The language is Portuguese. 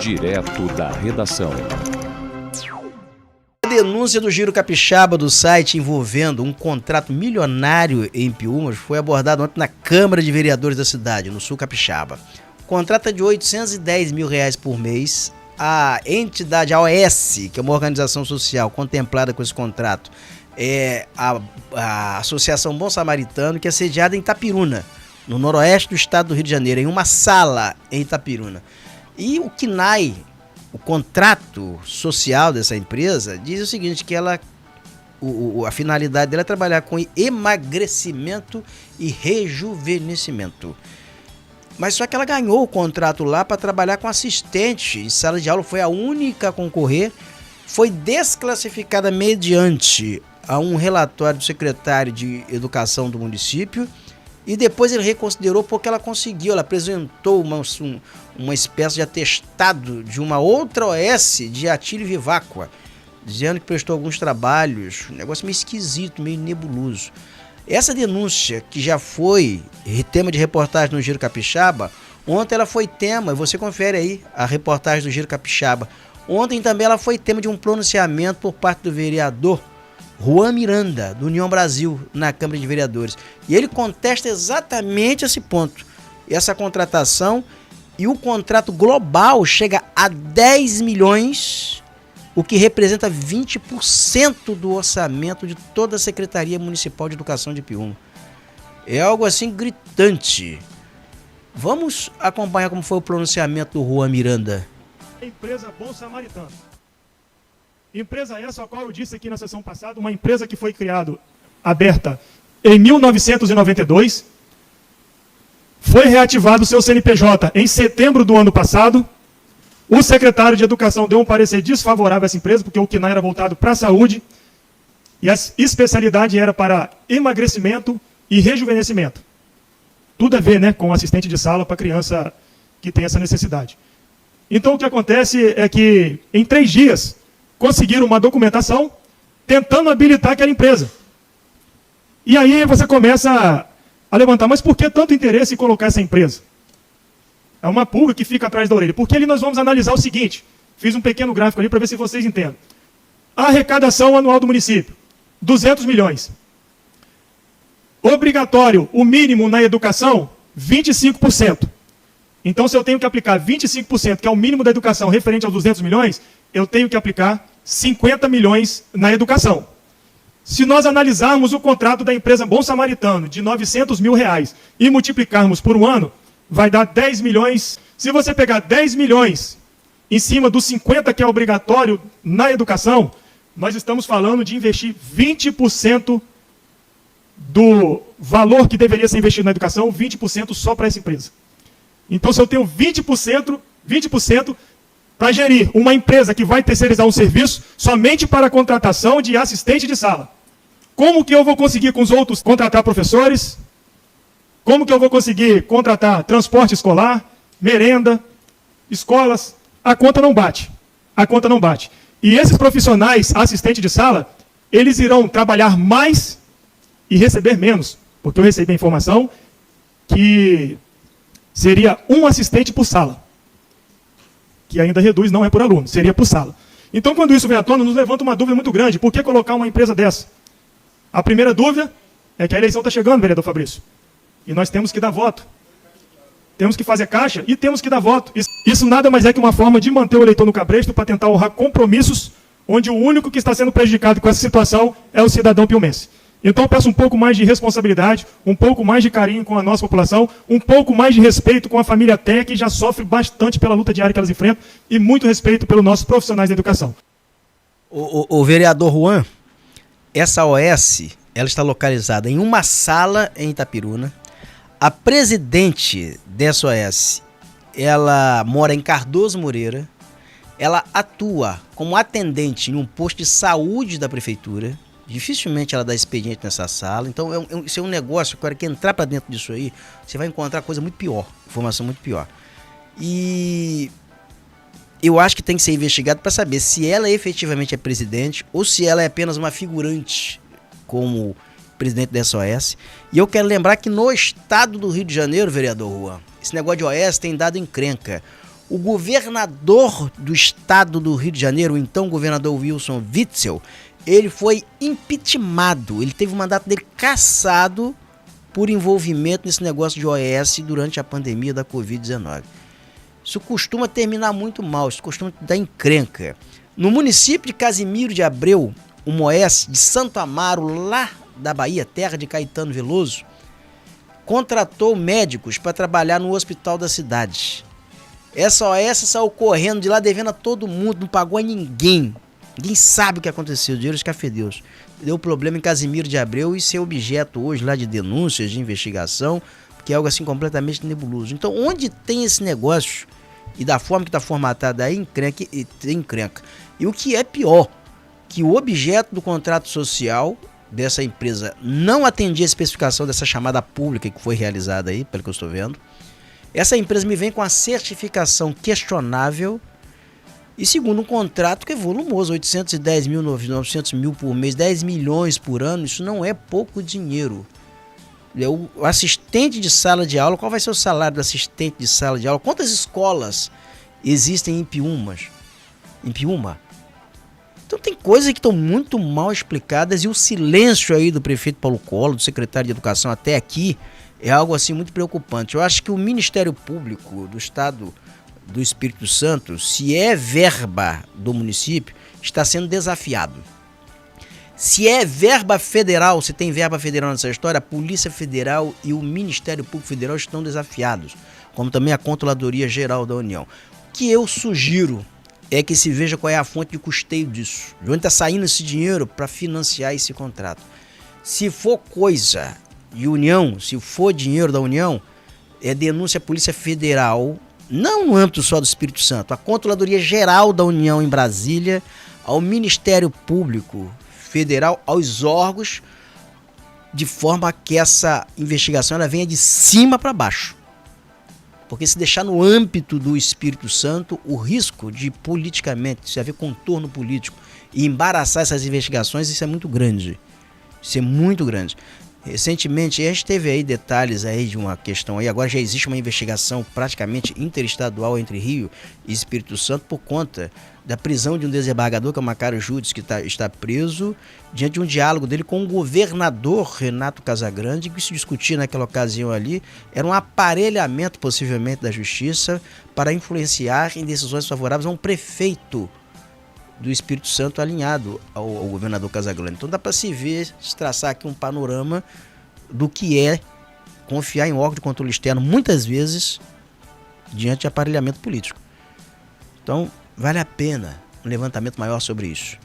Direto da redação. A denúncia do Giro Capixaba do site envolvendo um contrato milionário em Piúmas foi abordada ontem na Câmara de Vereadores da cidade, no Sul Capixaba. O contrato é de R$810 mil por mês. A entidade AOS, que é uma organização social contemplada com esse contrato, é a Associação Bom Samaritano, que é sediada em Itapiruna, no noroeste do estado do Rio de Janeiro, em uma sala em Itapiruna. E o CNAE, o contrato social dessa empresa, diz o seguinte, que ela, a finalidade dela é trabalhar com emagrecimento e rejuvenescimento. Mas só que ela ganhou o contrato lá para trabalhar com assistente em sala de aula, foi a única a concorrer, foi desclassificada mediante a um relatório do secretário de Educação do município, e depois ele reconsiderou porque ela conseguiu, ela apresentou uma espécie de atestado de uma outra OS de Atílio Viváqua, dizendo que prestou alguns trabalhos, um negócio meio esquisito, meio nebuloso. Essa denúncia, que já foi tema de reportagem no Giro Capixaba, ontem ela foi tema, e você confere aí a reportagem do Giro Capixaba, ontem também ela foi tema de um pronunciamento por parte do vereador Juan Miranda, do União Brasil, na Câmara de Vereadores. E ele contesta exatamente esse ponto, essa contratação, e o contrato global chega a 10 milhões, o que representa 20% do orçamento de toda a Secretaria Municipal de Educação de Piúma. É algo assim gritante. Vamos acompanhar como foi o pronunciamento do Juan Miranda. Empresa Bom Samaritano. Empresa essa, a qual eu disse aqui na sessão passada, uma empresa que foi aberta em 1992, foi reativado o seu CNPJ em setembro do ano passado. O secretário de Educação deu um parecer desfavorável a essa empresa, porque o CNAE era voltado para a saúde, e a especialidade era para emagrecimento e rejuvenescimento. Tudo a ver, né, com assistente de sala para criança que tem essa necessidade. Então o que acontece é que, em 3 dias, conseguiram uma documentação tentando habilitar aquela empresa. E aí você começa a levantar, mas por que tanto interesse em colocar essa empresa? É uma pulga que fica atrás da orelha. Porque ali nós vamos analisar o seguinte, fiz um pequeno gráfico ali para ver se vocês entendem. A arrecadação anual do município, 200 milhões. Obrigatório, o mínimo na educação, 25%. Então, se eu tenho que aplicar 25%, que é o mínimo da educação referente aos 200 milhões, eu tenho que aplicar 50 milhões na educação. Se nós analisarmos o contrato da empresa Bom Samaritano de 900 mil reais e multiplicarmos por um ano, vai dar 10 milhões. Se você pegar 10 milhões em cima dos 50 que é obrigatório na educação, nós estamos falando de investir 20% do valor que deveria ser investido na educação, 20% só para essa empresa. Então, se eu tenho 20% para gerir uma empresa que vai terceirizar um serviço somente para a contratação de assistente de sala, como que eu vou conseguir com os outros contratar professores? Como que eu vou conseguir contratar transporte escolar, merenda, escolas? A conta não bate. A conta não bate. E esses profissionais, assistente de sala, eles irão trabalhar mais e receber menos. Porque eu recebi a informação que seria um assistente por sala. Que ainda reduz, não é por aluno, seria por sala. Então, quando isso vem à tona, nos levanta uma dúvida muito grande. Por que colocar uma empresa dessa? A primeira dúvida é que a eleição está chegando, vereador Fabrício. E nós temos que dar voto. Temos que fazer caixa e temos que dar voto. Isso nada mais é que uma forma de manter o eleitor no cabresto para tentar honrar compromissos, onde o único que está sendo prejudicado com essa situação é o cidadão piumense. Então eu peço um pouco mais de responsabilidade, um pouco mais de carinho com a nossa população, um pouco mais de respeito com a família TEA, que já sofre bastante pela luta diária que elas enfrentam, e muito respeito pelos nossos profissionais da educação. O vereador Juan, essa OS, ela está localizada em uma sala em Itapiruna. A presidente dessa OS, ela mora em Cardoso Moreira. Ela atua como atendente em um posto de saúde da prefeitura. Dificilmente ela dá expediente nessa sala. Então, isso é um negócio, agora que entrar para dentro disso aí, você vai encontrar coisa muito pior, informação muito pior. E eu acho que tem que ser investigado para saber se ela efetivamente é presidente ou se ela é apenas uma figurante como presidente da SOS. E eu quero lembrar que no estado do Rio de Janeiro, vereador Juan, esse negócio de OS tem dado encrenca. O governador do estado do Rio de Janeiro, o então governador Wilson Witzel, ele foi impeachmentado, ele teve o mandato dele cassado por envolvimento nesse negócio de OS durante a pandemia da Covid-19. Isso costuma terminar muito mal, isso costuma dar encrenca. No município de Casimiro de Abreu, uma OS de Santo Amaro, lá da Bahia, terra de Caetano Veloso, contratou médicos para trabalhar no hospital da cidade. Essa OS saiu correndo de lá devendo a todo mundo, não pagou a ninguém. Ninguém sabe o que aconteceu, o dinheiro escafedeu-se. Deu problema em Casimiro de Abreu e ser objeto hoje lá de denúncias, de investigação, que é algo assim completamente nebuloso. Então, onde tem esse negócio e da forma que está formatado aí, encrenca. E o que é pior, que o objeto do contrato social dessa empresa não atendia a especificação dessa chamada pública que foi realizada aí, pelo que eu estou vendo. Essa empresa me vem com a certificação questionável e segundo um contrato que é volumoso, 810 mil, 900 mil por mês, 10 milhões por ano, isso não é pouco dinheiro. O assistente de sala de aula, qual vai ser o salário do assistente de sala de aula? Quantas escolas existem em Piúma? Então tem coisas que estão muito mal explicadas e o silêncio aí do prefeito Paulo Collor, do secretário de Educação até aqui, é algo assim muito preocupante. Eu acho que o Ministério Público do Estado do Espírito Santo, se é verba do município, está sendo desafiado. Se é verba federal, se tem verba federal nessa história, a Polícia Federal e o Ministério Público Federal estão desafiados, como também a Controladoria Geral da União. O que eu sugiro é que se veja qual é a fonte de custeio disso, de onde está saindo esse dinheiro para financiar esse contrato. Se for coisa de União, se for dinheiro da União, é denúncia à Polícia Federal, não no âmbito só do Espírito Santo, a Controladoria Geral da União em Brasília, ao Ministério Público Federal, aos órgãos, de forma que essa investigação ela venha de cima para baixo. Porque se deixar no âmbito do Espírito Santo, o risco de politicamente, se haver contorno político e embaraçar essas investigações, isso é muito grande. Isso é muito grande. Recentemente, a gente teve aí detalhes aí de uma questão aí, agora já existe uma investigação praticamente interestadual entre Rio e Espírito Santo por conta da prisão de um desembargador, que é o Macário Júdice, que está preso, diante de um diálogo dele com o governador Renato Casagrande, que se discutia naquela ocasião ali, era um aparelhamento possivelmente da justiça para influenciar em decisões favoráveis a um prefeito do Espírito Santo alinhado ao governador Casagrande. Então dá para se ver, se traçar aqui um panorama do que é confiar em órgão de controle externo, muitas vezes, diante de aparelhamento político. Então, vale a pena um levantamento maior sobre isso.